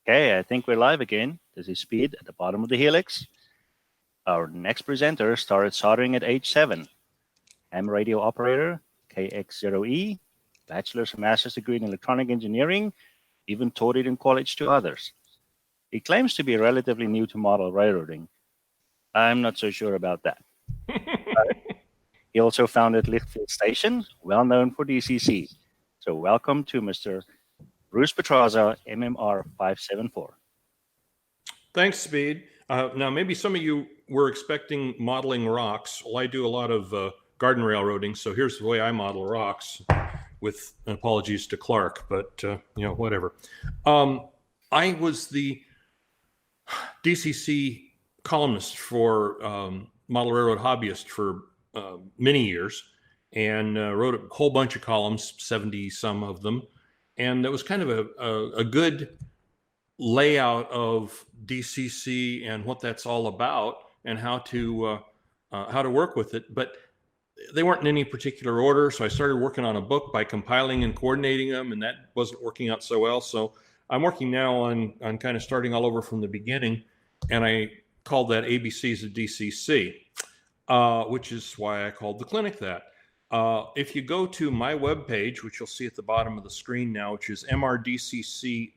Okay, I think we're live again. This is Speed at the bottom of the helix. Our next presenter started soldering at age 7. Ham radio operator, KX0E, bachelor's and master's degree in electronic engineering, even taught it in college to others. He claims to be relatively new to model railroading. I'm not so sure about that. He also founded Litchfield Station, well known for DCC. So welcome to Mr. Bruce Petrarca MMR 574. Thanks, Speed. Now, maybe some of you were expecting modeling rocks. Well, I do a lot of garden railroading, so here's the way I model rocks, with apologies to Clark, but whatever. I was the DCC columnist for Model Railroad Hobbyist for many years, and wrote a whole bunch of columns, 70 some of them, and it was kind of a good layout of DCC and what that's all about and how to work with it. But they weren't in any particular order, so I started working on a book by compiling and coordinating them, and that wasn't working out so well. So I'm working now on kind of starting all over from the beginning, and I called that ABCs of DCC, which is why I called the clinic that. If you go to my webpage, which you'll see at the bottom of the screen now, which is mrdccu.com,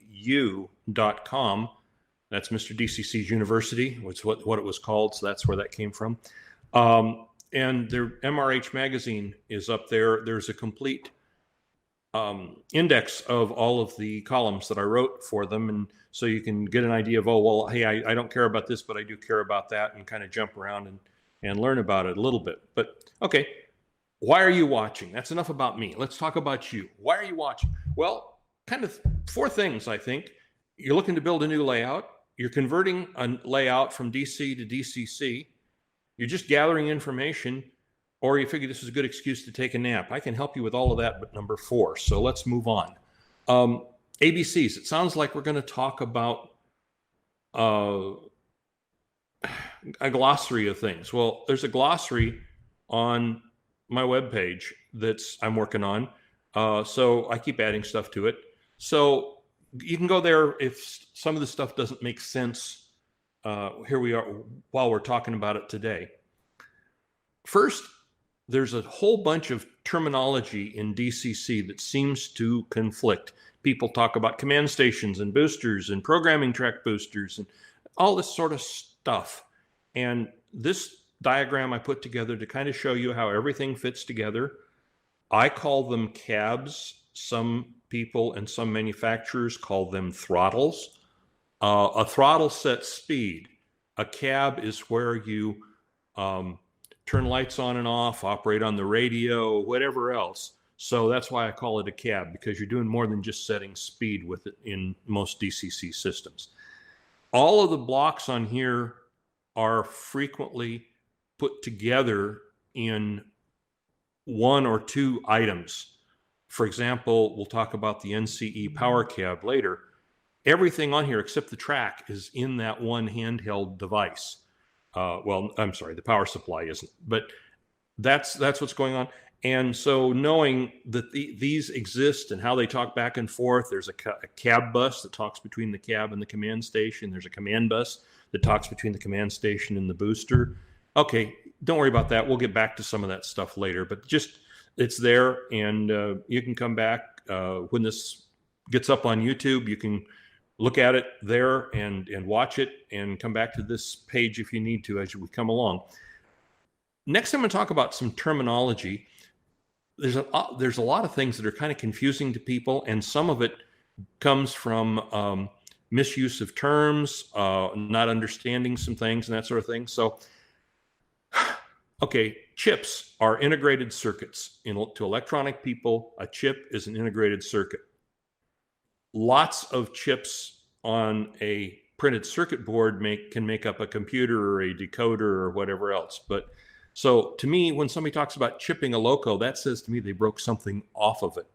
that's Mr. DCC's university, which is what it was called, so that's where that came from. And their MRH magazine is up there. There's a complete index of all of the columns that I wrote for them, and so you can get an idea of, oh, well, hey, I don't care about this, but I do care about that, and kind of jump around and learn about it a little bit. But, okay. Why are you watching? That's enough about me. Let's talk about you. Why are you watching? Well, kind of 4 things, I think. You're looking to build a new layout. You're converting a layout from DC to DCC. You're just gathering information, or you figure this is a good excuse to take a nap. I can help you with all of that, but number 4. So let's move on. ABCs. It sounds like we're going to talk about a glossary of things. Well, there's a glossary on my webpage I'm working on. So I keep adding stuff to it. So you can go there if some of the stuff doesn't make sense. Here we are while we're talking about it today. First, there's a whole bunch of terminology in DCC that seems to conflict. People talk about command stations and boosters and programming track boosters and all this sort of stuff. And this diagram I put together to kind of show you how everything fits together. I call them cabs. Some people and some manufacturers call them throttles. A throttle sets speed. A cab is where you turn lights on and off, operate on the radio, whatever else. So that's why I call it a cab, because you're doing more than just setting speed with it in most DCC systems. All of the blocks on here are frequently put together in 1 or 2 items. For example, we'll talk about the NCE power cab later. Everything on here except the track is in that one handheld device. Well, I'm sorry, the power supply isn't, but that's what's going on. And so knowing that these exist and how they talk back and forth, there's a cab bus that talks between the cab and the command station. There's a command bus that talks between the command station and the booster. Okay, don't worry about that. We'll get back to some of that stuff later, but just it's there, and you can come back when this gets up on YouTube. You can look at it there and watch it and come back to this page if you need to as we come along. Next, I'm going to talk about some terminology. There's a lot of things that are kind of confusing to people, and some of it comes from misuse of terms, not understanding some things and that sort of thing. So, okay, chips are integrated circuits. To electronic people, a chip is an integrated circuit. Lots of chips on a printed circuit board can make up a computer or a decoder or whatever else. But so to me, when somebody talks about chipping a loco, that says to me they broke something off of it.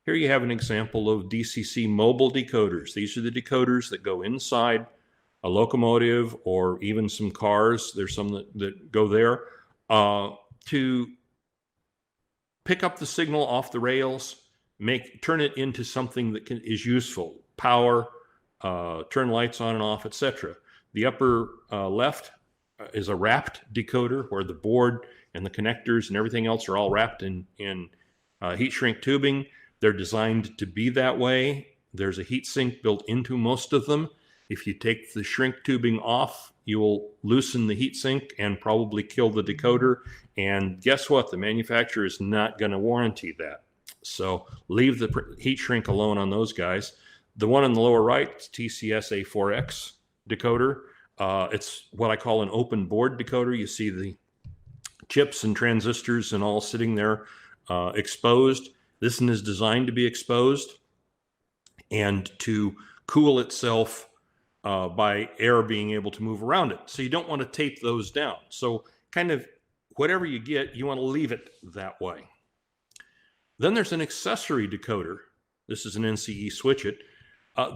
Here you have an example of DCC mobile decoders. These are the decoders that go inside a locomotive or even some cars. There's some that go there to pick up the signal off the rails, turn it into something that is useful. Power, turn lights on and off, etc. The upper left is a wrapped decoder where the board and the connectors and everything else are all wrapped in heat shrink tubing. They're designed to be that way. There's a heat sink built into most of them. If you take the shrink tubing off, you will loosen the heat sink and probably kill the decoder. And guess what? The manufacturer is not going to warranty that. So leave the heat shrink alone on those guys. The one on the lower right, TCS A4X decoder. It's what I call an open board decoder. You see the chips and transistors and all sitting there exposed. This one is designed to be exposed and to cool itself by air being able to move around it. So you don't want to tape those down. So kind of whatever you get, you want to leave it that way. Then there's an accessory decoder. This is an NCE switch it.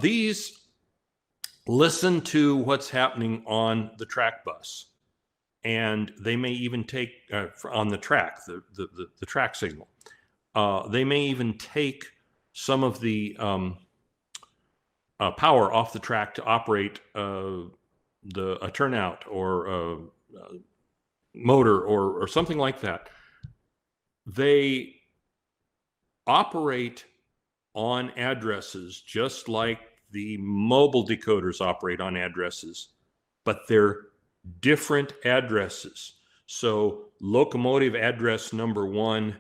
These listen to what's happening on the track bus. And they may even take, on the track, the track signal. They may even take some of the power off the track to operate a turnout or a motor or something like that. They operate on addresses just like the mobile decoders operate on addresses, but they're different addresses. So locomotive address number 1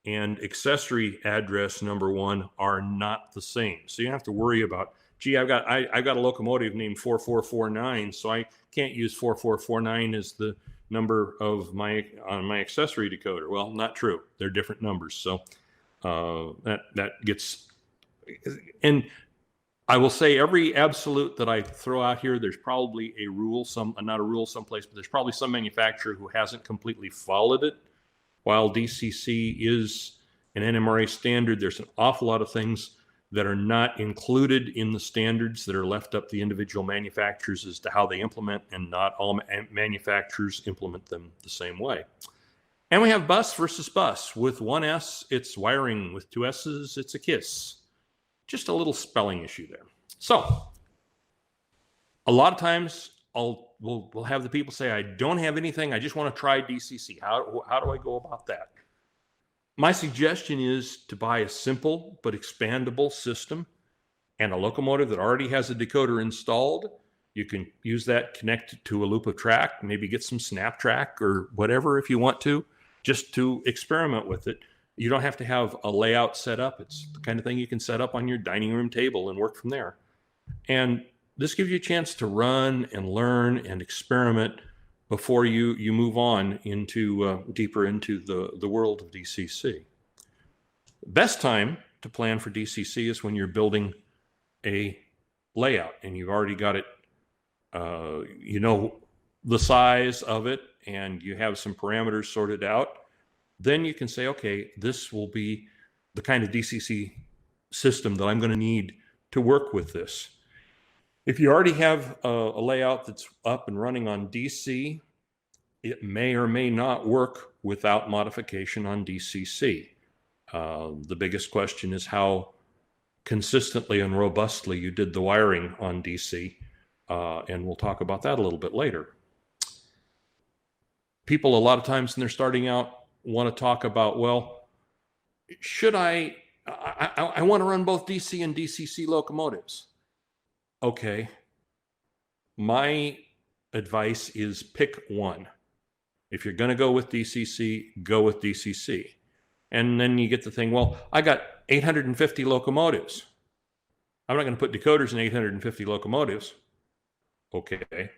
and accessory address number 1 are not the same. So you don't have to worry about, gee, I've got a locomotive named 4449, so I can't use 4449 as the number of my accessory decoder. Well, not true. They're different numbers. So that gets, and I will say every absolute that I throw out here, there's probably a rule, not a rule someplace, but there's probably some manufacturer who hasn't completely followed it. While DCC is an NMRA standard, there's an awful lot of things that are not included in the standards that are left up to the individual manufacturers as to how they implement, and not all manufacturers implement them the same way. And we have bus versus bus. With one S, it's wiring. With two S's, it's a KISS. Just a little spelling issue there. So a lot of times we'll have the people say, I don't have anything. I just want to try DCC. How do I go about that? My suggestion is to buy a simple but expandable system and a locomotive that already has a decoder installed. You can use that, connect it to a loop of track, maybe get some snap track or whatever if you want to, just to experiment with it. You don't have to have a layout set up. It's the kind of thing you can set up on your dining room table and work from there. And this gives you a chance to run and learn and experiment before you move on into deeper into the world of DCC. Best time to plan for DCC is when you're building a layout and you've already got it, you know the size of it, and you have some parameters sorted out. Then you can say, okay, this will be the kind of DCC system that I'm going to need to work with this. If you already have a layout that's up and running on DC, it may or may not work without modification on DCC. The biggest question is how consistently and robustly you did the wiring on DC, and we'll talk about that a little bit later. People a lot of times when they're starting out want to talk about, well, should I want to run both DC and DCC locomotives. Okay. My advice is pick one. If you're going to go with DCC, go with DCC. And then you get the thing, well, I got 850 locomotives. I'm not going to put decoders in 850 locomotives. Okay.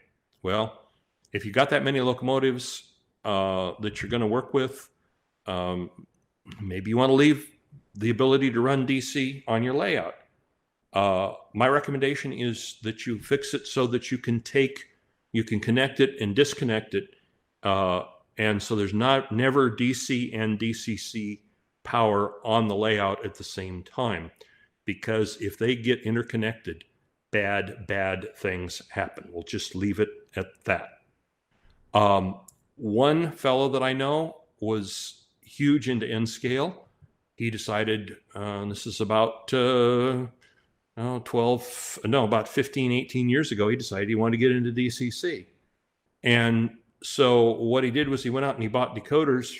Well, if you got that many locomotives that you're going to work with, maybe you want to leave the ability to run DC on your layout. My recommendation is that you fix it so that you can connect it and disconnect it. And so there's never DC and DCC power on the layout at the same time, because if they get interconnected, bad things happen. We'll just leave it at that. One fellow that I know was huge into N scale. He decided, this is about about 15, 18 years ago, he decided he wanted to get into DCC. And so what he did was he went out and he bought decoders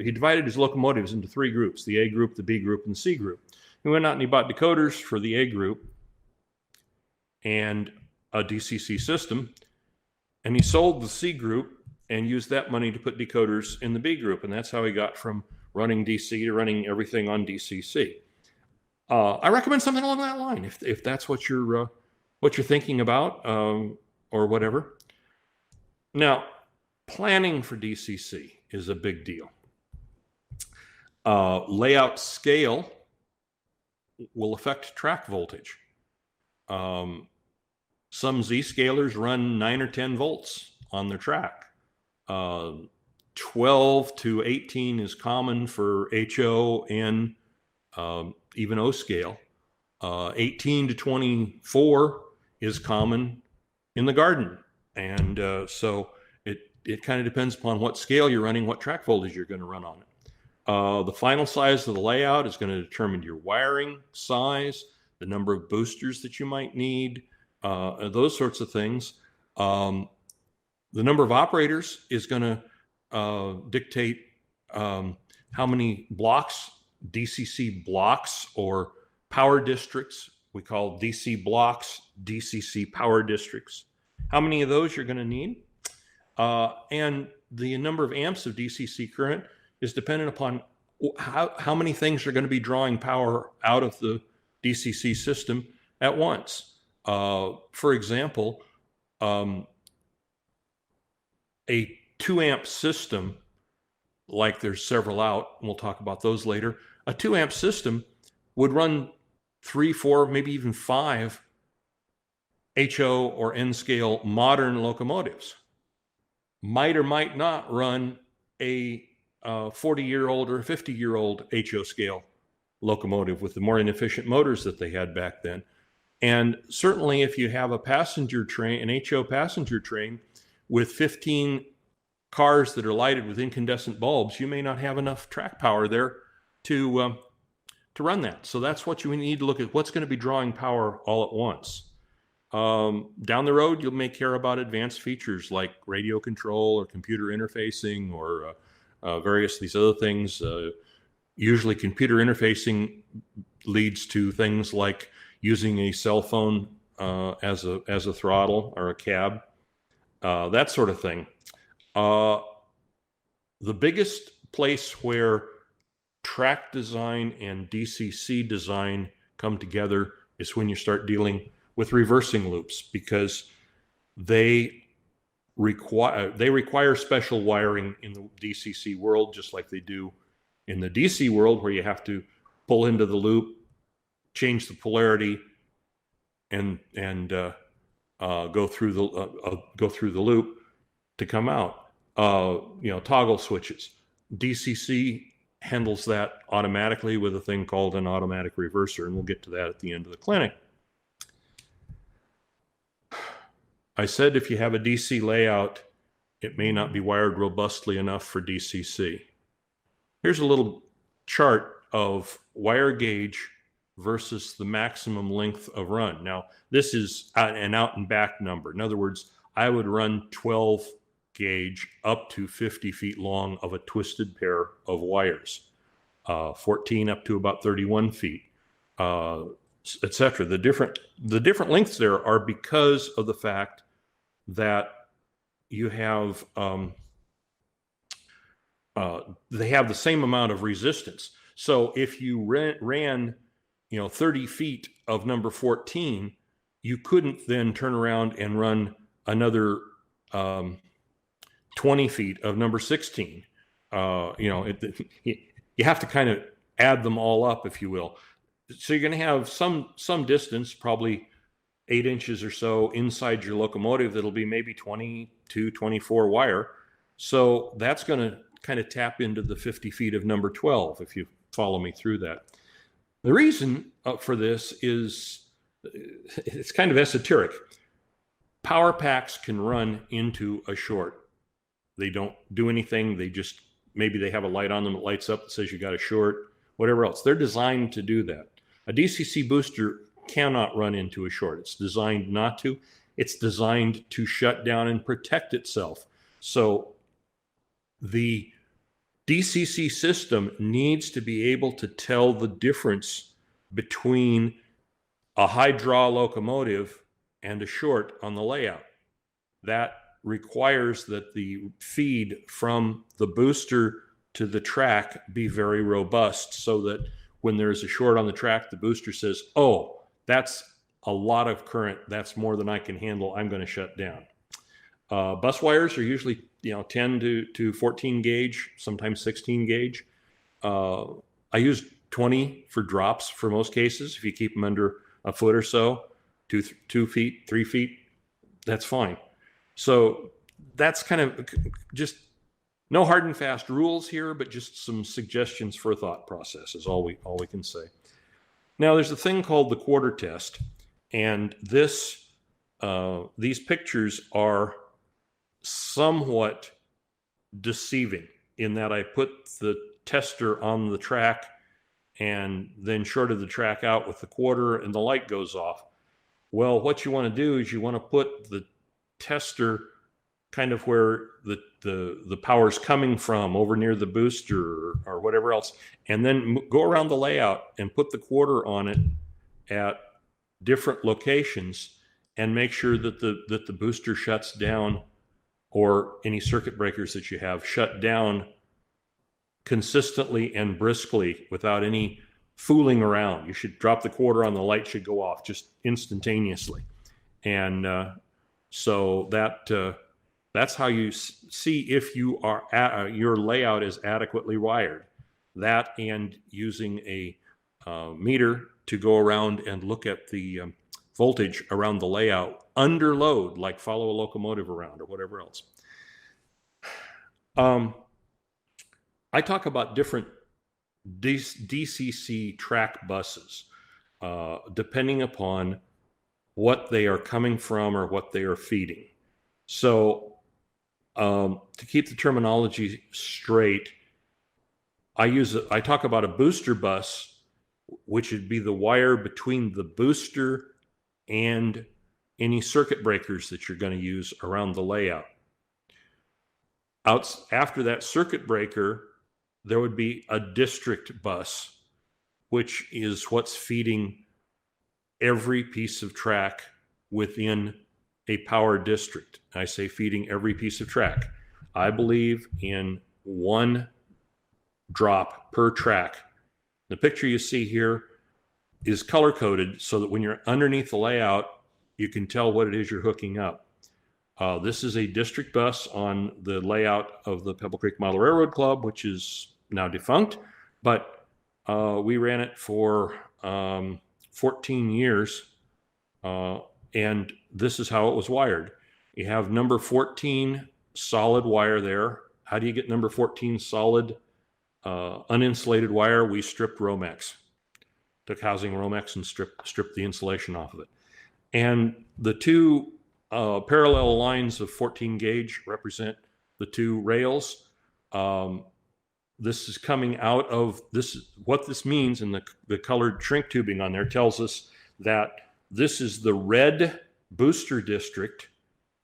he divided his locomotives into 3 groups, the A group, the B group, and the C group. He went out and he bought decoders for the A group and a DCC system, and he sold the C group and used that money to put decoders in the B group. And that's how he got from running DC to running everything on DCC. I recommend something along that line if that's what you're thinking about, or whatever. Now, planning for DCC is a big deal. Layout scale will affect track voltage. Some Z-scalers run 9 or 10 volts on their track. 12 to 18 is common for HO and even O scale. 18 to 24 is common in the garden. And so it kind of depends upon what scale you're running, what track voltage you're going to run on it. The final size of the layout is going to determine your wiring size, the number of boosters that you might need, those sorts of things. The number of operators is going to dictate how many blocks, DCC blocks or power districts, we call DC blocks, DCC power districts, how many of those you're going to need. And the number of amps of DCC current is dependent upon how many things are going to be drawing power out of the DCC system at once. For example, a 2 amp system, like there's several out, and we'll talk about those later, a 2 amp system would run 3, 4, maybe even 5 HO or N scale modern locomotives. Might or might not run a 40-year-old or a 50-year-old HO scale locomotive with the more inefficient motors that they had back then. And certainly if you have a passenger train, an HO passenger train with 15 cars that are lighted with incandescent bulbs, you may not have enough track power there to run that. So that's what you need to look at, what's going to be drawing power all at once. Down the road, you may care about advanced features like radio control or computer interfacing or various these other things. Usually computer interfacing leads to things like using a cell phone as a throttle or a cab, that sort of thing. The biggest place where track design and DCC design come together is when you start dealing with reversing loops, because they require special wiring in the DCC world, just like they do in the DC world, where you have to pull into the loop, change the polarity, and go through the loop to come out. Toggle switches. DCC handles that automatically with a thing called an automatic reverser, and we'll get to that at the end of the clinic. I said if you have a DC layout, it may not be wired robustly enough for DCC. Here's a little chart of wire gauge versus the maximum length of run. Now, this is an out and back number. In other words, I would run 12 gauge up to 50 feet long of a twisted pair of wires, 14 up to about 31 feet, etc. The different lengths there are because of the fact that you have they have the same amount of resistance. So if you ran 30 feet of number 14, you couldn't then turn around and run another 20 feet of number 16. You have to kind of add them all up, if you will. So you're going to have some distance, probably 8 inches or so inside your locomotive that'll be maybe 22, 24 wire. So that's going to kind of tap into the 50 feet of number 12, if you follow me through that. The reason for this is it's kind of esoteric. Power packs can run into a short. They don't do anything. Maybe they have a light on them that lights up that says you got a short, whatever else. They're designed to do that. A DCC booster cannot run into a short. It's designed not to. It's designed to shut down and protect itself. So the DCC system needs to be able to tell the difference between a high draw locomotive and a short on the layout. That requires that the feed from the booster to the track be very robust, so that when there's a short on the track, the booster says, oh, that's a lot of current. That's more than I can handle. I'm going to shut down. Bus wires are usually 10 to 14 gauge, sometimes 16 gauge. I use 20 for drops for most cases. If you keep them under a foot or so, 2 feet, 3 feet, that's fine. So that's kind of just no hard and fast rules here, but just some suggestions for a thought process is all we can say. Now there's a thing called the quarter test, and these pictures are somewhat deceiving in that I put the tester on the track and then shorted the track out with the quarter and the light goes off. Well, what you want to do is you want to put the tester kind of where the power's coming from, over near the booster or whatever else, and then go around the layout and put the quarter on it at different locations and make sure that the booster shuts down, or any circuit breakers that you have shut down consistently and briskly without any fooling around. You should drop the quarter on, the light should go off just instantaneously. And so that's how you see if you are your layout is adequately wired. That, and using a meter to go around and look at the voltage around the layout under load, like follow a locomotive around or whatever else. I talk about different DCC track buses depending upon what they are coming from or what they are feeding. So to keep the terminology straight, I talk about a booster bus, which would be the wire between the booster and any circuit breakers that you're going to use around the layout. After that circuit breaker, there would be a district bus, which is what's feeding every piece of track within a power district. I say feeding every piece of track. I believe in 1 drop per track. The picture you see here is color coded so that when you're underneath the layout, you can tell what it is you're hooking up. This is a district bus on the layout of the Pebble Creek Model Railroad Club, which is now defunct, but we ran it for 14 years, and this is how it was wired. You have number 14 solid wire there. How do you get number 14 solid uninsulated wire? We stripped Romex, took housing Romex and stripped the insulation off of it. And the 2 parallel lines of 14 gauge represent the 2 rails. This is coming out of this. What this means, and the colored shrink tubing on there tells us that this is the red booster district.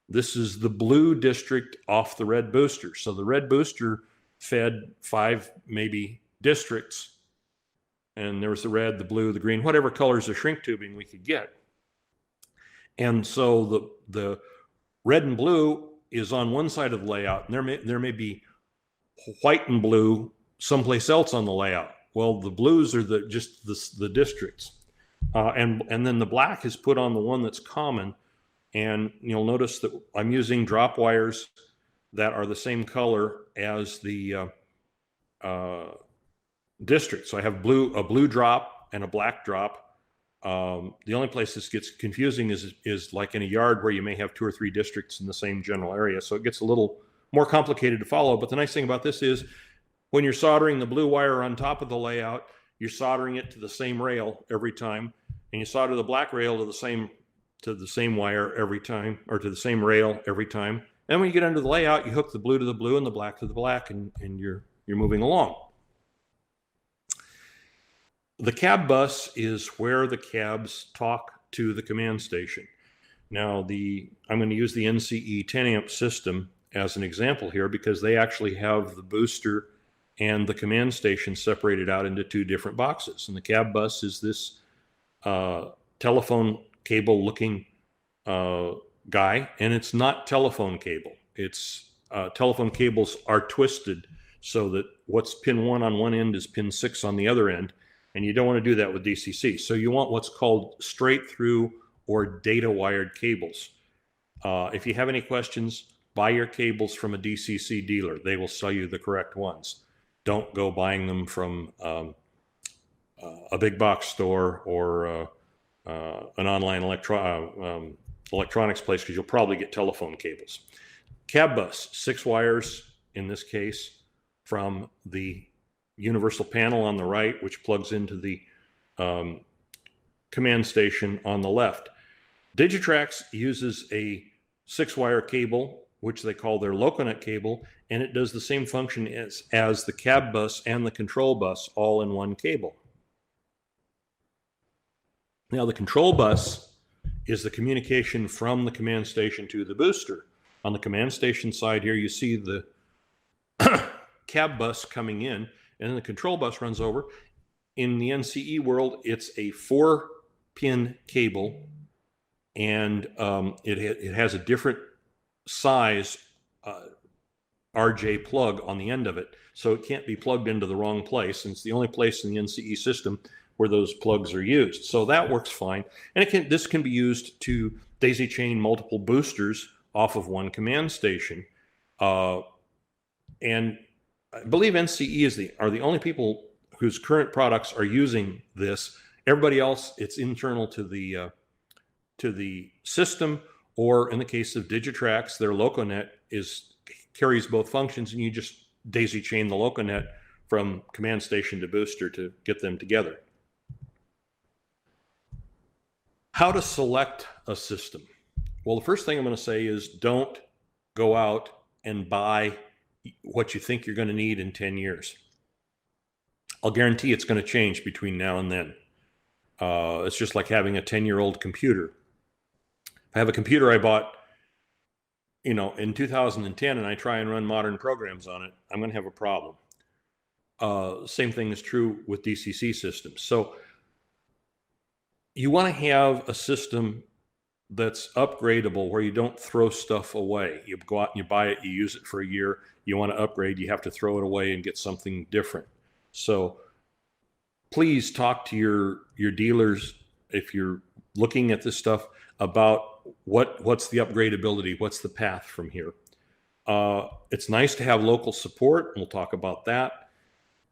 This is the blue district off the red booster. So the red booster fed 5 maybe districts, and there was the red, the blue, the green, whatever colors of shrink tubing we could get. And so the red and blue is on one side of the layout, and there may be white and blue someplace else on the layout. Well, the blues are just the districts, and then the black is put on the one that's common. And you'll notice that I'm using drop wires that are the same color as the district. So I have a blue drop and a black drop. The only place this gets confusing is like in a yard where you may have 2 or 3 districts in the same general area. So it gets a little more complicated to follow. But the nice thing about this is when you're soldering the blue wire on top of the layout, you're soldering it to the same rail every time. And you solder the black rail to the same wire every time, or to the same rail every time. And when you get under the layout, you hook the blue to the blue and the black to the black, and you're moving along. The cab bus is where the cabs talk to the command station. Now, I'm going to use the NCE 10 amp system as an example here because they actually have the booster and the command station separated out into two different boxes. And the cab bus is this telephone cable looking guy, and it's not telephone cable. It's telephone cables are twisted so that what's pin 1 on one end is pin 6 on the other end, and you don't want to do that with DCC. So you want what's called straight through or data wired cables. If you have any questions, buy your cables from a DCC dealer. They will sell you the correct ones. Don't go buying them from a big box store or an online electronics place, because you'll probably get telephone cables. Cab bus, 6 wires in this case, from the universal panel on the right, which plugs into the command station on the left. Digitrax uses a 6-wire cable, which they call their Loconet cable, and it does the same function as the cab bus and the control bus all in one cable. Now, the control bus is the communication from the command station to the booster. On the command station side here, you see the cab bus coming in, and then the control bus runs over. In the NCE world, it's a 4-pin cable, and it has a different size RJ plug on the end of it, so it can't be plugged into the wrong place, and it's the only place in the NCE system where those plugs are used. So that works fine, and this can be used to daisy chain multiple boosters off of one command station. And I believe NCE are the only people whose current products are using this. Everybody else, it's internal to the system, or in the case of Digitrax, their Loconet carries both functions, and you just daisy chain the Loconet from command station to booster to get them together. How to select a system? Well, the first thing I'm going to say is don't go out and buy what you think you're going to need in 10 years. I'll guarantee it's going to change between now and then. It's just like having a 10-year-old computer. If I have a computer I bought, in 2010, and I try and run modern programs on it, I'm going to have a problem. Same thing is true with DCC systems. So you want to have a system that's upgradable, where you don't throw stuff away. You go out and you buy it, you use it for a year, you want to upgrade, you have to throw it away and get something different. So please talk to your dealers if you're looking at this stuff about what's the upgradability, what's the path from here. It's nice to have local support, and we'll talk about that.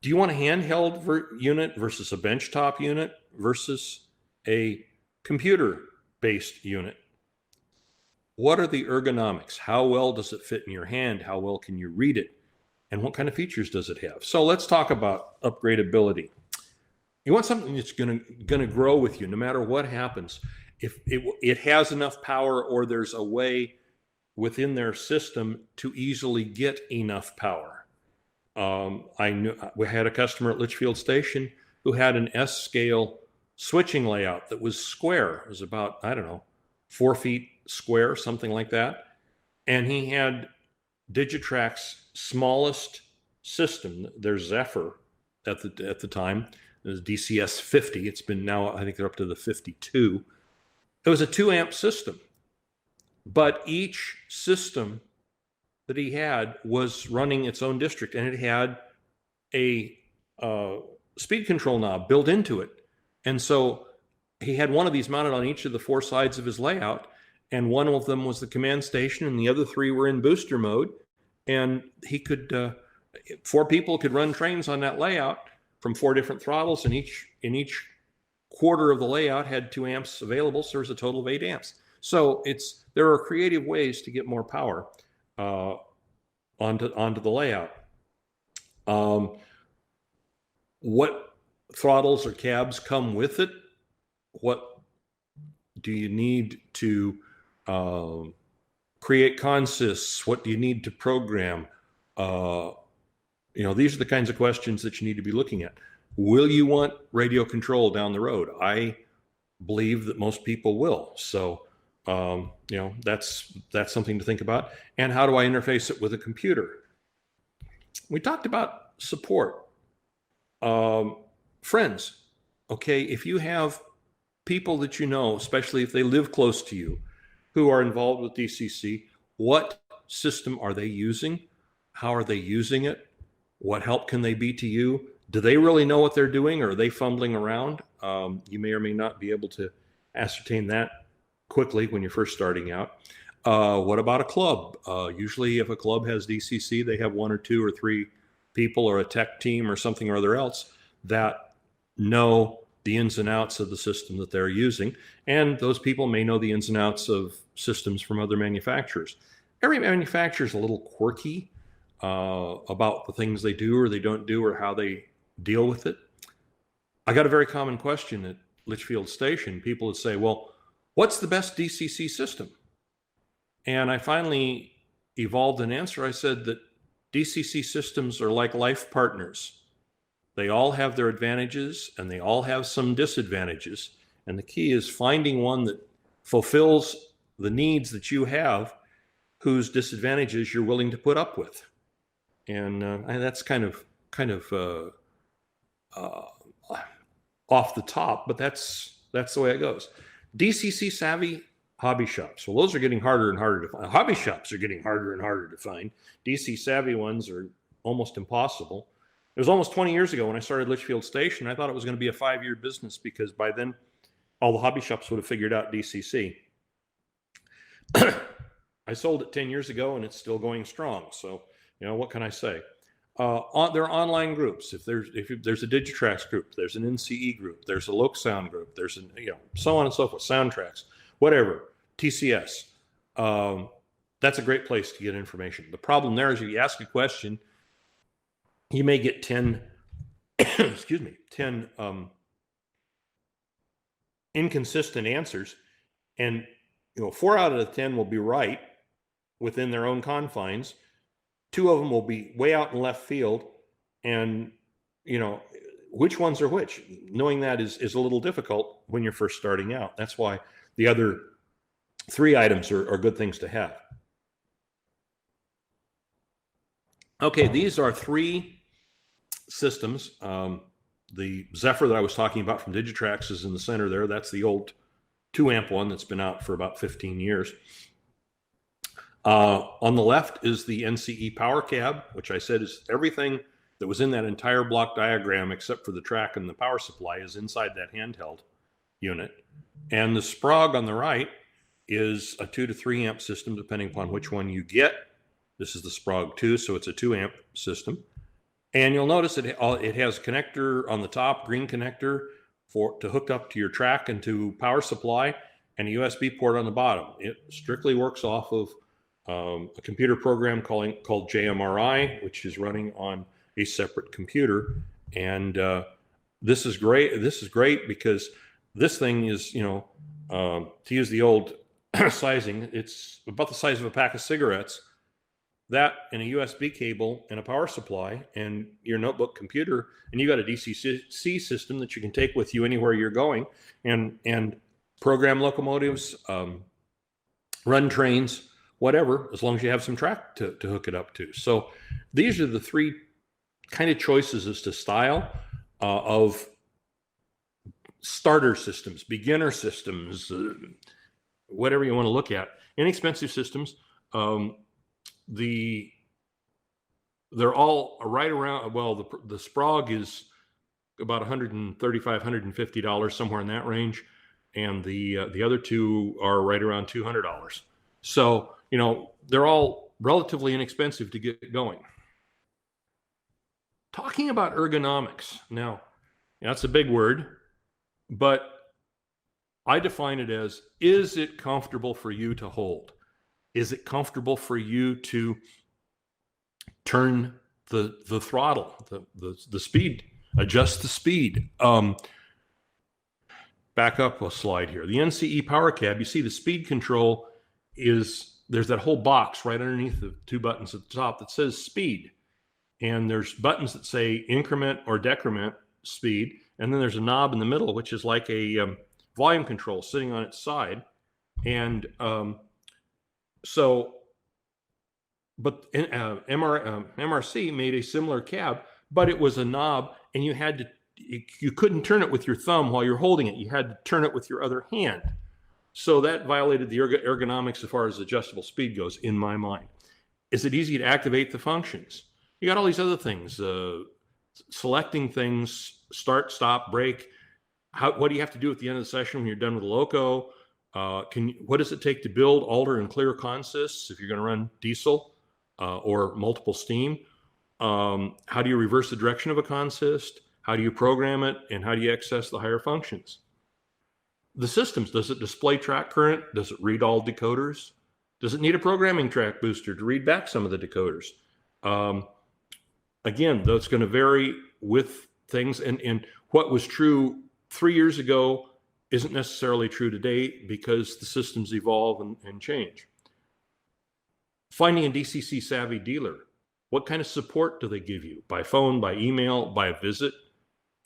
Do you want a handheld unit versus a benchtop unit versus a computer-based unit? What are the ergonomics? How well does it fit in your hand? How well can you read it? And what kind of features does it have? So let's talk about upgradability. You want something that's going to grow with you no matter what happens. If it has enough power, or there's a way within their system to easily get enough power. We had a customer at Litchfield Station who had an S-scale switching layout that was square. It was about, 4 feet square, something like that. And he had Digitrax's smallest system, their Zephyr at the time. It was DCS 50. It's been now, I think they're up to the 52. It was a 2-amp system. But each system that he had was running its own district, and it had a speed control knob built into it. And so he had one of these mounted on each of the 4 sides of his layout, and one of them was the command station, and the other 3 were in booster mode. And he could, 4 people could run trains on that layout from 4 different throttles, and in each quarter of the layout had 2 amps available, so there's a total of 8 amps. So there are creative ways to get more power onto the layout. What throttles or cabs come with it? What do you need to create consists? What do you need to program? These are the kinds of questions that you need to be looking at. Will you want radio control down the road? I believe that most people will. So, that's something to think about. And how do I interface it with a computer? We talked about support. Friends, okay, if you have people that you know, especially if they live close to you, who are involved with DCC, what system are they using? How are they using it? What help can they be to you? Do they really know what they're doing, or are they fumbling around? You may or may not be able to ascertain that quickly when you're first starting out. What about a club? Usually if a club has DCC, they have 1 or 2 or 3 people or a tech team or something or other else that know the ins and outs of the system that they're using. And those people may know the ins and outs of systems from other manufacturers. Every manufacturer is a little quirky about the things they do or they don't do or how they deal with it. I got a very common question at Litchfield Station. People would say, well, what's the best DCC system? And I finally evolved an answer. I said that DCC systems are like life partners. They all have their advantages and they all have some disadvantages. And the key is finding one that fulfills the needs that you have, whose disadvantages you're willing to put up with. And that's kind of off the top, but that's the way it goes. DCC savvy hobby shops. Well, those are getting harder and harder to find. Hobby shops are getting harder and harder to find. DC savvy ones are almost impossible. It was almost 20 years ago when I started Litchfield Station. I thought it was going to be a 5-year business because by then all the hobby shops would have figured out DCC. I sold it 10 years ago and it's still going strong. So, what can I say? There are online groups. If there's a Digitrax group, there's an NCE group, there's a Loc Sound group, there's so on and so forth, Soundtrax, whatever, TCS. That's a great place to get information. The problem there is if you ask a question, you may get 10 inconsistent answers, and 4 out of the 10 will be right within their own confines. 2 of them will be way out in left field, and which ones are which. Knowing that is a little difficult when you're first starting out. That's why the other 3 items are good things to have. Okay, these are 3 systems. The Zephyr that I was talking about from Digitrax is in the center there. That's the old 2-amp one that's been out for about 15 years. On the left is the NCE power cab, which I said is everything that was in that entire block diagram except for the track and the power supply is inside that handheld unit. And the Sprague on the right is a 2 to 3 amp system, depending upon which one you get. This is the Sprague 2, so it's a 2 amp system. And you'll notice it has a connector on the top, green connector to hook up to your track and to power supply, and a USB port on the bottom. It strictly works off of a computer program called JMRI, which is running on a separate computer. And this is great. This is great because this thing is, to use the old sizing, it's about the size of a pack of cigarettes. That and a USB cable and a power supply and your notebook computer, and you got a DCC system that you can take with you anywhere you're going, and program locomotives, run trains, whatever, as long as you have some track to hook it up to. So these are the 3 kind of choices as to style of starter systems, beginner systems, whatever you want to look at. Inexpensive systems. They're all right around, well, the Sprague is about $135, $150, somewhere in that range. And the other 2 are right around $200. So, they're all relatively inexpensive to get going. Talking about ergonomics. Now, that's a big word, but I define it as, is it comfortable for you to hold? Is it comfortable for you to turn the throttle, the speed, adjust the speed? Back up a slide here. The NCE power cab, you see the speed control there's that whole box right underneath the 2 buttons at the top that says speed. And there's buttons that say increment or decrement speed, and then there's a knob in the middle, which is like a volume control sitting on its side. And but MRC made a similar cab, but it was a knob, and you couldn't turn it with your thumb while you're holding it. You had to turn it with your other hand. So that violated the ergonomics as far as adjustable speed goes, in my mind. Is it easy to activate the functions? You got all these other things, selecting things, start, stop, brake. What do you have to do at the end of the session when you're done with the loco? What does it take to build, alter, and clear consists if you're going to run diesel or multiple steam? How do you reverse the direction of a consist? How do you program it? And how do you access the higher functions? The systems, does it display track current? Does it read all decoders? Does it need a programming track booster to read back some of the decoders? Again, that's going to vary with things. And what was true 3 years ago isn't necessarily true today because the systems evolve and change. Finding a DCC savvy dealer. What kind of support do they give you? By phone, by email, by a visit?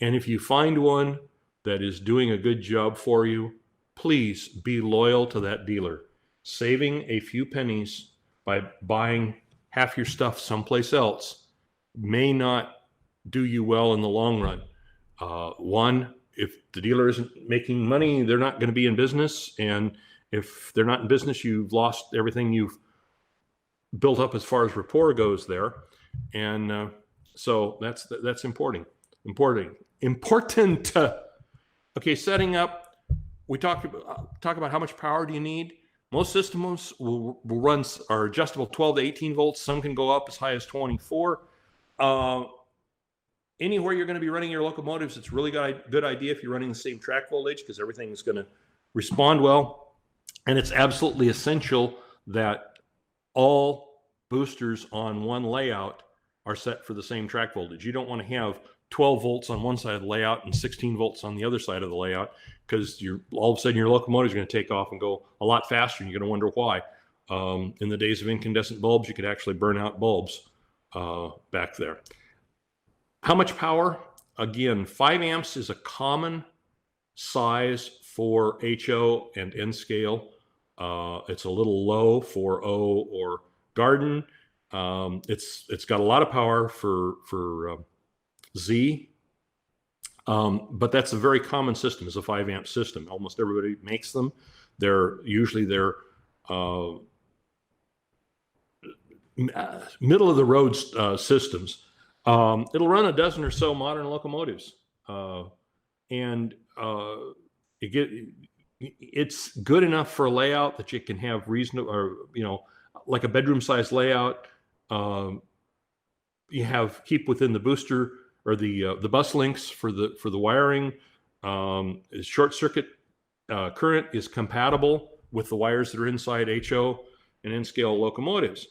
And if you find one that is doing a good job for you, please be loyal to that dealer. Saving a few pennies by buying half your stuff someplace else may not do you well in the long run. One, if the dealer isn't making money, they're not going to be in business. And if they're not in business, you've lost everything you've built up as far as rapport goes there. And so that's important. Okay, setting up. We talk about how much power do you need. Most systems are adjustable 12 to 18 volts. Some can go up as high as 24. Anywhere you're going to be running your locomotives, it's really good idea if you're running the same track voltage because everything is going to respond well. And it's absolutely essential that all boosters on one layout are set for the same track voltage. You don't want to have 12 volts on one side of the layout and 16 volts on the other side of the layout because all of a sudden your locomotive is going to take off and go a lot faster and you're going to wonder why. In the days of incandescent bulbs, you could actually burn out bulbs back there. How much power? Again, 5 amps is a common size for HO and N scale. It's a little low for O or Garden. It's got a lot of power for Z, but that's a very common system. Is a 5 amp system. Almost everybody makes them. They're usually middle of the road systems. It'll run a dozen or so modern locomotives, and it's good enough for a layout that you can have reasonable, or like a bedroom size layout. You keep within the booster or the bus links for the wiring. Short circuit current is compatible with the wires that are inside HO and N scale locomotives.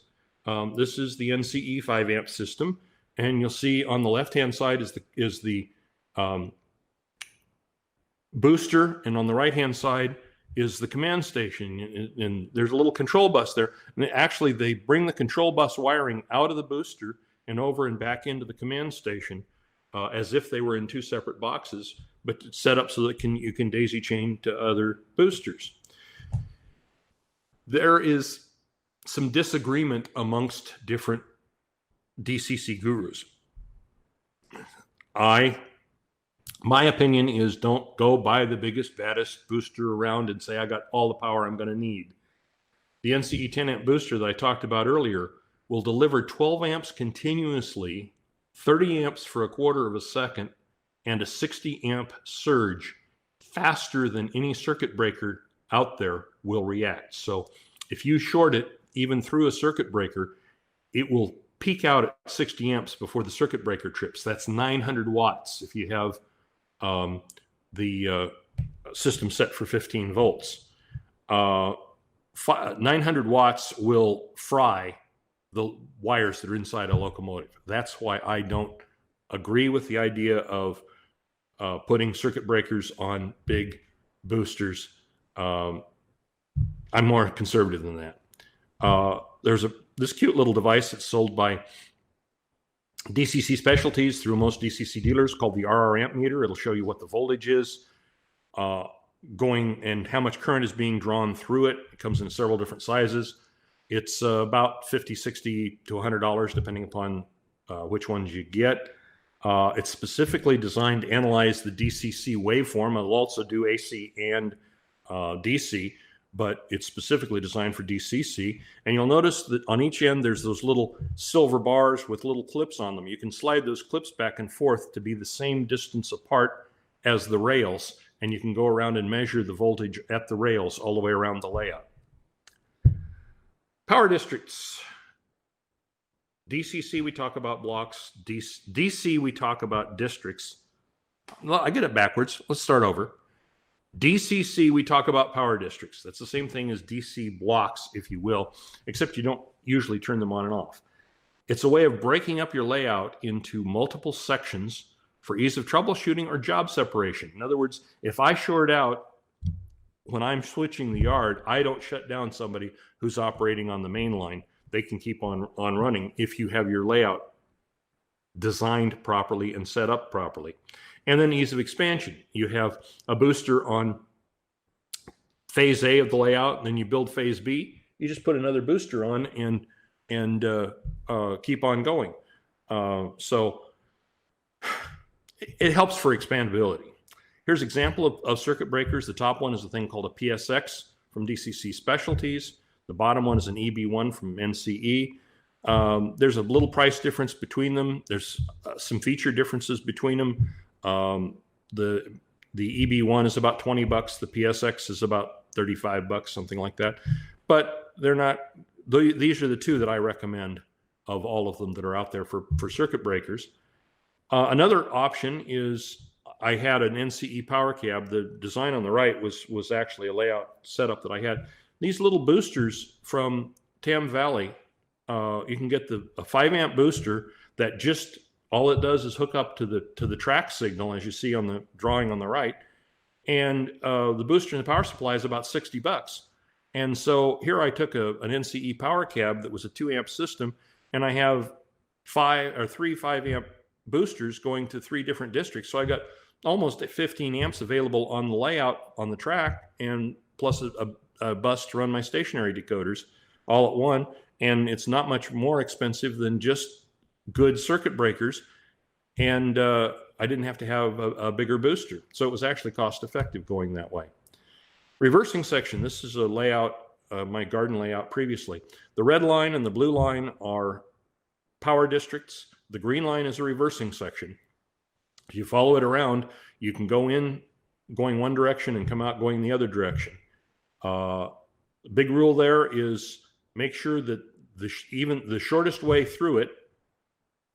This is the NCE 5 amp system. And you'll see on the left-hand side is the booster, and on the right-hand side is the command station. And there's a little control bus there. And actually, they bring the control bus wiring out of the booster and over and back into the command station as if they were in two separate boxes, but it's set up so that you can daisy chain to other boosters. There is some disagreement amongst different DCC gurus. My opinion is don't go buy the biggest, baddest booster around and say, I got all the power I'm going to need. The NCE 10 amp booster that I talked about earlier will deliver 12 amps continuously, 30 amps for a quarter of a second, and a 60 amp surge faster than any circuit breaker out there will react. So if you short it, even through a circuit breaker, it will peak out at 60 amps before the circuit breaker trips. That's 900 watts if you have the system set for 15 volts. 900 watts will fry the wires that are inside a locomotive. That's why I don't agree with the idea of putting circuit breakers on big boosters. I'm more conservative than that. There's this cute little device that's sold by DCC specialties through most DCC dealers called the RR amp meter. It'll show you what the voltage is going and how much current is being drawn through it. It comes in several different sizes. It's about $50, $60 to $100 depending upon which ones you get. It's specifically designed to analyze the DCC waveform. It'll also do AC and DC, but it's specifically designed for DCC. And you'll notice that on each end, there's those little silver bars with little clips on them. You can slide those clips back and forth to be the same distance apart as the rails, and you can go around and measure the voltage at the rails all the way around the layout. Power districts. DCC, we talk about blocks. DC, we talk about districts. Well, I get it backwards. Let's start over. DCC, we talk about power districts. That's the same thing as DC blocks, if you will, except you don't usually turn them on and off. It's a way of breaking up your layout into multiple sections for ease of troubleshooting or job separation. In other words, if I short out when I'm switching the yard, I don't shut down somebody who's operating on the main line. They can keep on running if you have your layout designed properly and set up properly. And then ease of expansion. You have a booster on phase A of the layout, and then you build phase B. You just put another booster on and keep on going. So it helps for expandability. Here's an example of circuit breakers. The top one is a thing called a PSX from DCC Specialties. The bottom one is an EB1 from NCE. There's a little price difference between them. There's some feature differences between them. The EB1 is about $20. The PSX is about $35, something like that. But they're not. These are the two that I recommend of all of them that are out there for circuit breakers. Another option is I had an NCE power cab. The design on the right was actually a layout setup that I had. These little boosters from Tam Valley, you can get a 5 amp booster that just all it does is hook up to the track signal, as you see on the drawing on the right, and the booster in the power supply is about $60. And so here I took an NCE power cab that was a 2 amp system, and I have 3 5 amp boosters going to 3 different districts. So I got almost 15 amps available on the layout on the track, and plus a bus to run my stationary decoders all at one. And it's not much more expensive than just good circuit breakers. And I didn't have to have a bigger booster. So it was actually cost effective going that way. Reversing section. This is a layout, my garden layout previously. The red line and the blue line are power districts. The green line is a reversing section. If you follow it around, you can go in going one direction and come out going the other direction. The big rule there is make sure that even the shortest way through it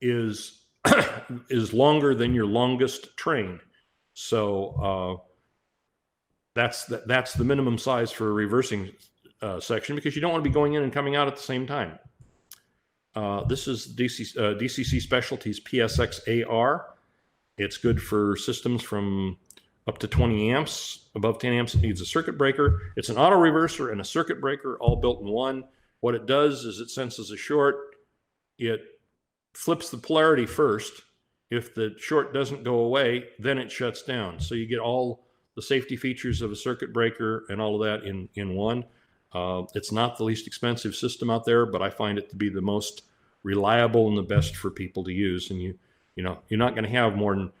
is is longer than your longest train. So that's the minimum size for a reversing section, because you don't want to be going in and coming out at the same time. This is DCC Specialties PSX AR. It's good for systems from up to 20 amps. Above 10 amps, it needs a circuit breaker. It's an auto reverser and a circuit breaker all built in one. What it does is it senses a short. It flips the polarity first. If the short doesn't go away, then it shuts down. So you get all the safety features of a circuit breaker and all of that in one. It's not the least expensive system out there, but I find it to be the most reliable and the best for people to use. And you're not going to have more than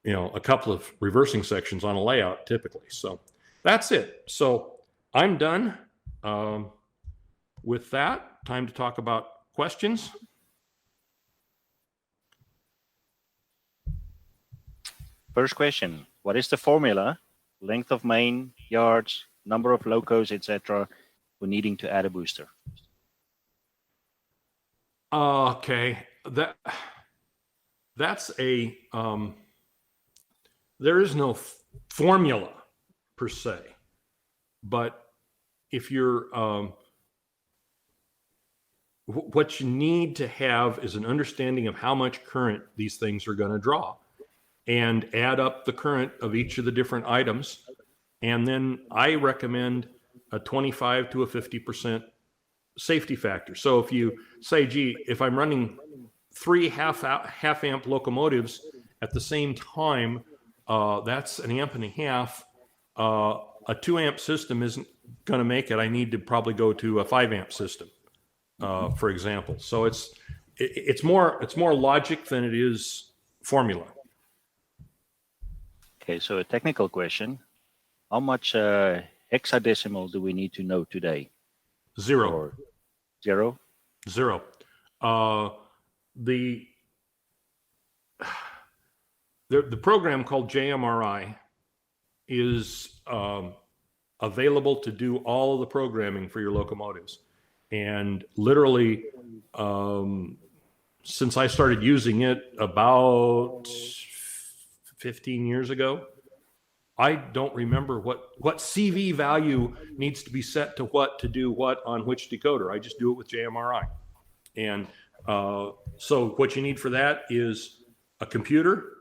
a couple of reversing sections on a layout typically. So that's it. So I'm done with that. Time to talk about questions. First question: what is the formula, length of main, yards, number of locos, etc., for needing to add a booster? Okay, that's a there is no formula per se, but if you're what you need to have is an understanding of how much current these things are going to draw, and add up the current of each of the different items. And then I recommend a 25 to a 50% safety factor. So if you say, gee, if I'm running 3 half amp locomotives at the same time, that's an amp and a half. A 2 amp system isn't going to make it. I need to probably go to a 5 amp system, for example. So it's more logic than it is formula. Okay, so a technical question. How much hexadecimal do we need to know today? 0. Or 0? 0. The program called JMRI is available to do all of the programming for your locomotives. And literally, since I started using it about 15 years ago, I don't remember what CV value needs to be set to what to do what on which decoder. I just do it with JMRI. And so what you need for that is a computer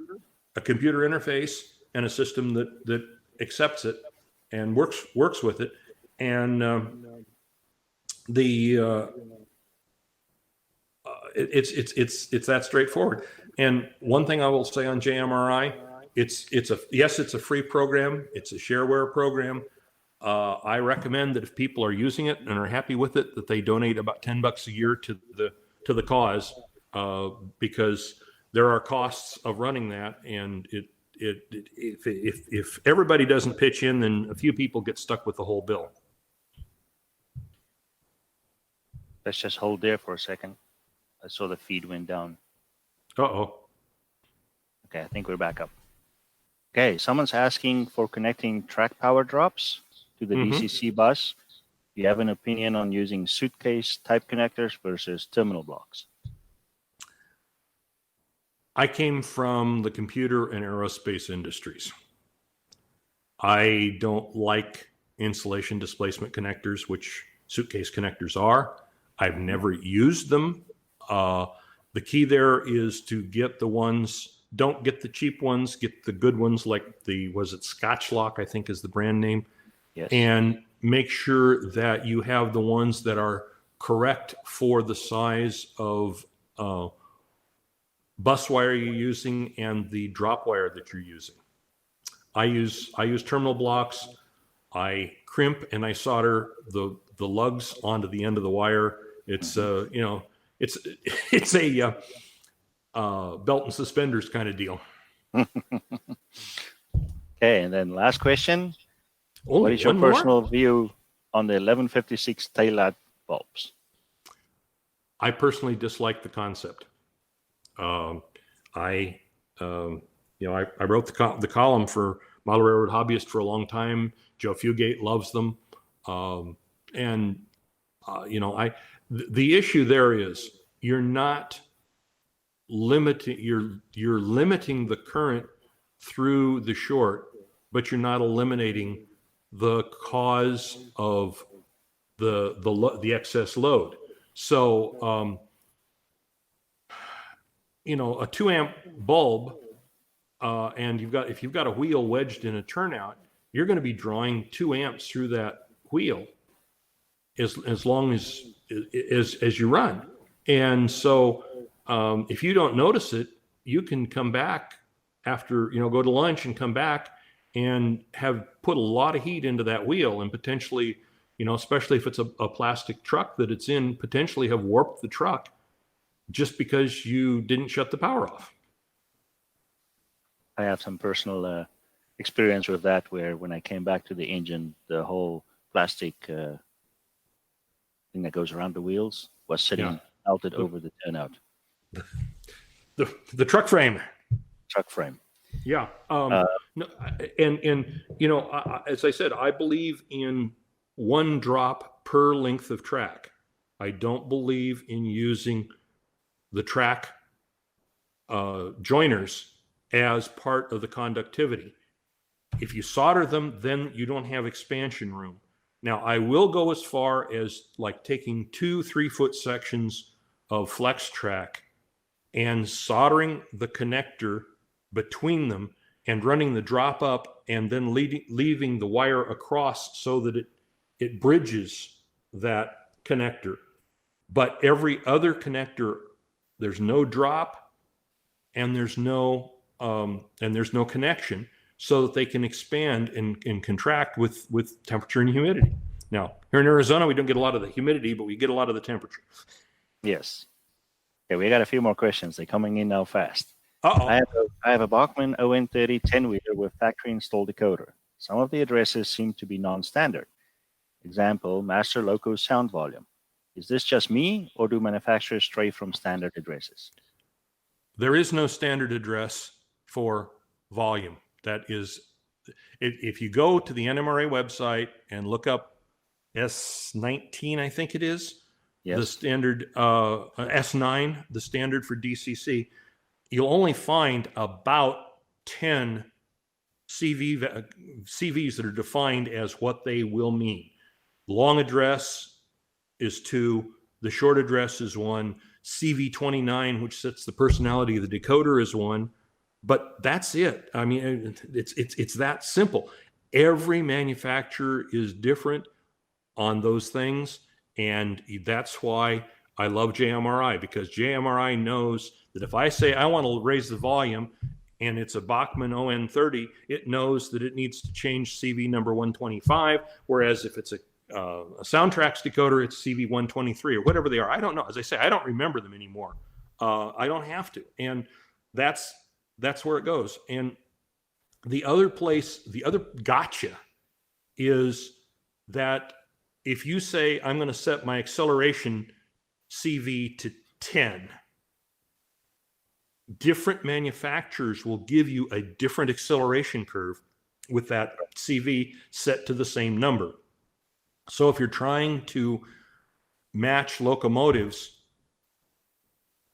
interface, and a system that accepts it and works with it. And it's that straightforward. And one thing I will say on JMRI, it's a free program. It's a shareware program. I recommend that if people are using it and are happy with it, that they donate about $10 a year to the cause, because there are costs of running that, and if everybody doesn't pitch in, then a few people get stuck with the whole bill. Let's just hold there for a second. I saw the feed went down. Uh-oh. Okay, I think we're back up. Okay, someone's asking for connecting track power drops to the DCC bus. Do you have an opinion on using suitcase type connectors versus terminal blocks? I came from the computer and aerospace industries. I don't like insulation displacement connectors, which suitcase connectors are. I've never used them. The key there is to get the ones, don't get the cheap ones, get the good ones, like was it Scotchlock, I think is the brand name. Yes. And make sure that you have the ones that are correct for the size of bus wire you're using and the drop wire that you're using. I use terminal blocks. I crimp and I solder the lugs onto the end of the wire. It's it's a belt and suspenders kind of deal. Okay, and then last question. Only what is your one more? personal view on the 1156 tail light bulbs? I personally dislike the concept. I wrote the column for Model Railroad Hobbyist for a long time. Joe Fugate loves them. The issue there is you're not limiting, you're limiting the current through the short, but you're not eliminating the cause of the excess load. So, a 2 amp bulb, and if you've got a wheel wedged in a turnout, you're going to be drawing 2 amps through that wheel as long as you run. And so, if you don't notice it, you can come back after, go to lunch and come back and have put a lot of heat into that wheel, and potentially, especially if it's a plastic truck that it's in, potentially have warped the truck just because you didn't shut the power off. I have some personal experience with that, where when I came back to the engine, the whole plastic thing that goes around the wheels was sitting melted over the turnout. The truck frame. Truck frame. Yeah. As I said, I believe in one drop per length of track. I don't believe in using the track joiners as part of the conductivity. If you solder them, then you don't have expansion room. Now, I will go as far as like taking 2 3-foot sections of flex track and soldering the connector between them and running the drop up and then leaving the wire across so that it bridges that connector. But every other connector there's no drop, and there's no connection, so that they can expand and contract with temperature and humidity. Now, here in Arizona, we don't get a lot of the humidity, but we get a lot of the temperature. Yes. Okay, we got a few more questions. They're coming in now fast. Uh-oh. I have a Bachmann ON30 10-wheeler with factory installed decoder. Some of the addresses seem to be non-standard. Example, master loco sound volume. Is this just me, or do manufacturers stray from standard addresses? There is no standard address for volume. That is, if you go to the NMRA website and look up S19, I think it is, yes, the standard, S9, the standard for DCC, you'll only find about 10 CVs that are defined as what they will mean. Long address is 2, the short address is 1, CV29, which sets the personality of the decoder, is 1, but that's it. I mean, it's that simple. Every manufacturer is different on those things, and that's why I love JMRI, because JMRI knows that if I say I want to raise the volume and it's a Bachmann ON30, it knows that it needs to change CV number 125, whereas if it's a Soundtrax decoder, it's CV 123 or whatever they are. I don't know. As I say, I don't remember them anymore. I don't have to. And that's where it goes. And the other gotcha is that if you say, I'm going to set my acceleration CV to 10, different manufacturers will give you a different acceleration curve with that CV set to the same number. So if you're trying to match locomotives,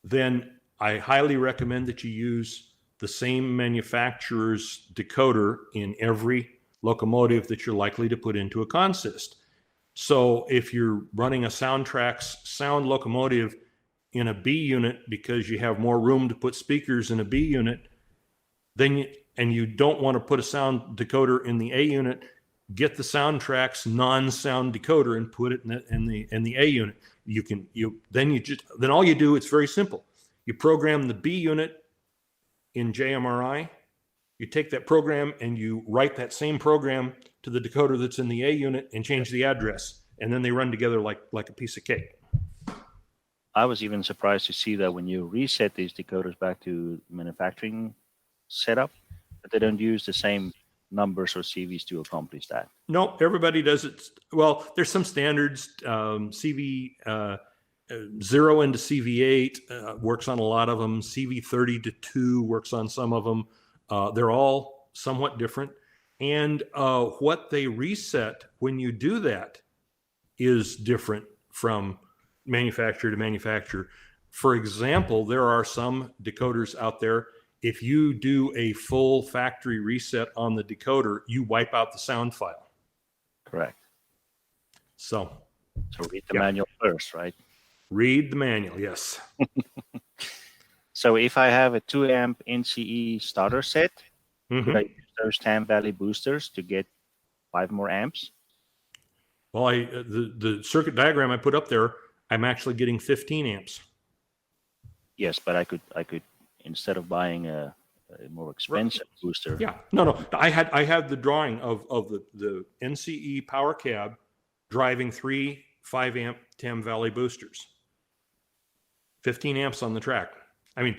then I highly recommend that you use the same manufacturer's decoder in every locomotive that you're likely to put into a consist. So if you're running a Soundtrax sound locomotive in a B unit because you have more room to put speakers in a B unit, then you don't want to put a sound decoder in the A unit, get the Soundtrax non-sound decoder and put it in the A unit. Then all you do, it's very simple. You program the B unit in JMRI. You take that program and you write that same program to the decoder that's in the A unit and change the address, and then they run together like a piece of cake. I was even surprised to see that when you reset these decoders back to manufacturing setup, that they don't use the same numbers or CVs to accomplish that. No, everybody does it. Well, there's some standards. CV 0 into CV8 works on a lot of them. CV 30 to 2 works on some of them. They're all somewhat different. And what they reset when you do that is different from manufacturer to manufacturer. For example, there are some decoders out there. If you do a full factory reset on the decoder, you wipe out the sound file. Correct. So read the manual first, right? Read the manual, yes. So if I have a 2 amp NCE starter set, could I use those Tam Valley boosters to get 5 more amps? Well, the circuit diagram I put up there, I'm actually getting 15 amps. Yes, but I could instead of buying a more expensive booster. Yeah, no. I had the drawing of the NCE power cab driving 3 5 amp Tam Valley boosters, 15 amps on the track. I mean,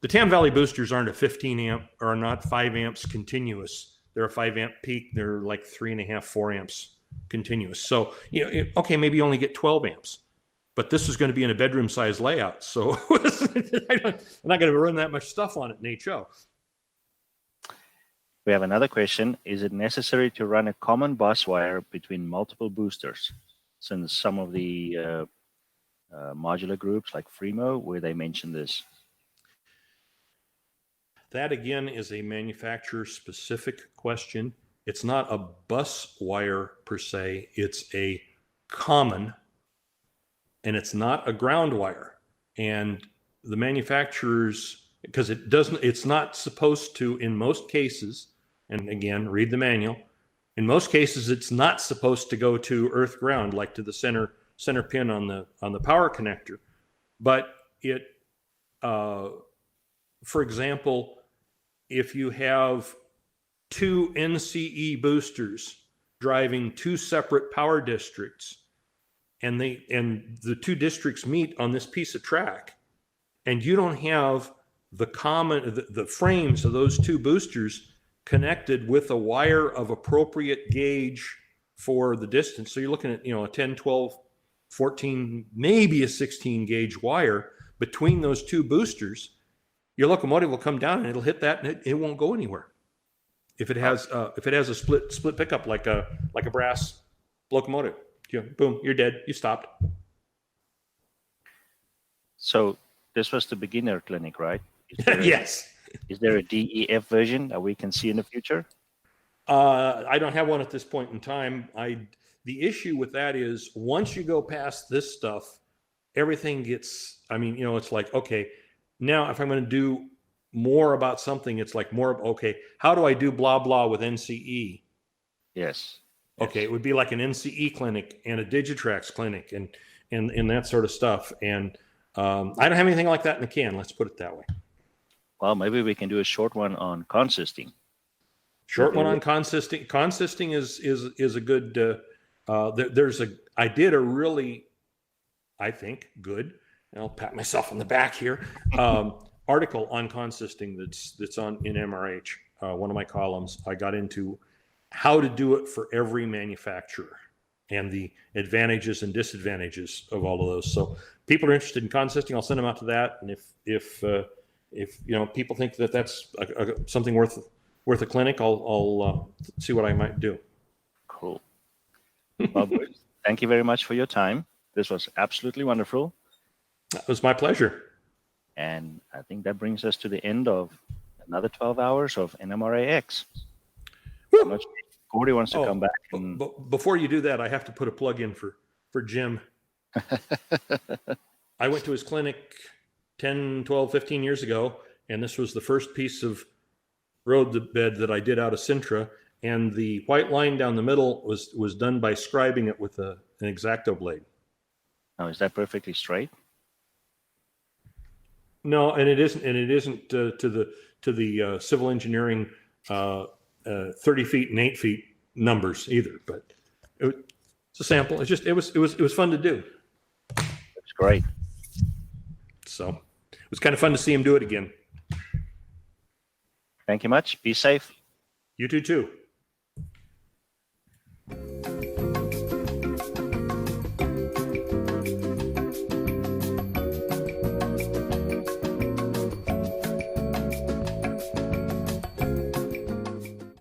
the Tam Valley boosters aren't a 15 amp or not 5 amps continuous. They're a 5 amp peak. They're like 3.5, 4 amps continuous. So, okay, maybe you only get 12 amps. But this is going to be in a bedroom size layout. So I'm not going to run that much stuff on it in HO. We have another question. Is it necessary to run a common bus wire between multiple boosters? Since some of the modular groups like Fremo, where they mention this. That again is a manufacturer specific question. It's not a bus wire per se. It's a common, and it's not a ground wire. And the manufacturers, because it's not supposed to, in most cases, and again, read the manual, in most cases, it's not supposed to go to earth ground, like to the center pin on the power connector. But for example, if you have two NCE boosters driving two separate power districts, and the two districts meet on this piece of track, and you don't have the frames of those two boosters connected with a wire of appropriate gauge for the distance. So you're looking at, a 10, 12, 14, maybe a 16 gauge wire between those two boosters. Your locomotive will come down and it'll hit that, and it won't go anywhere. If it has a split pickup like a brass locomotive, boom, you're dead. You stopped. So this was the beginner clinic, right? Yes. Is there a DEF version that we can see in the future? I don't have one at this point in time. The issue with that is once you go past this stuff, everything gets, it's like, okay, now if I'm going to do more about something, it's like okay, how do I do blah, blah with NCE? Yes. Okay, it would be like an NCE clinic and a Digitrax clinic and that sort of stuff. And I don't have anything like that in the can. Let's put it that way. Well, maybe we can do a short one on consisting. Short one on consisting. Consisting is a good. I did a really, I think, good. And I'll pat myself on the back here. Article on consisting that's on in NMRAx. One of my columns. I got into how to do it for every manufacturer and the advantages and disadvantages of all of those. So people are interested in consisting, I'll send them out to that. And if people think that that's something worth a clinic, I'll see what I might do. Cool. Well, Bruce, thank you very much for your time. This was absolutely wonderful. It was my pleasure. And I think that brings us to the end of another 12 hours of NMRAx. I'm not sure if Cordy wants to come back. But before you do that, I have to put a plug in for Jim. I went to his clinic 10, 12, 15 years ago, and this was the first piece of road bed that I did out of Sintra, and the white line down the middle was done by scribing it with an X-Acto blade. Now, is that perfectly straight? No, and it isn't to the civil engineering 30 feet and 8 feet numbers either. But it's a sample. It was fun to do. That's great. So it was kind of fun to see him do it again. Thank you much. Be safe. You too.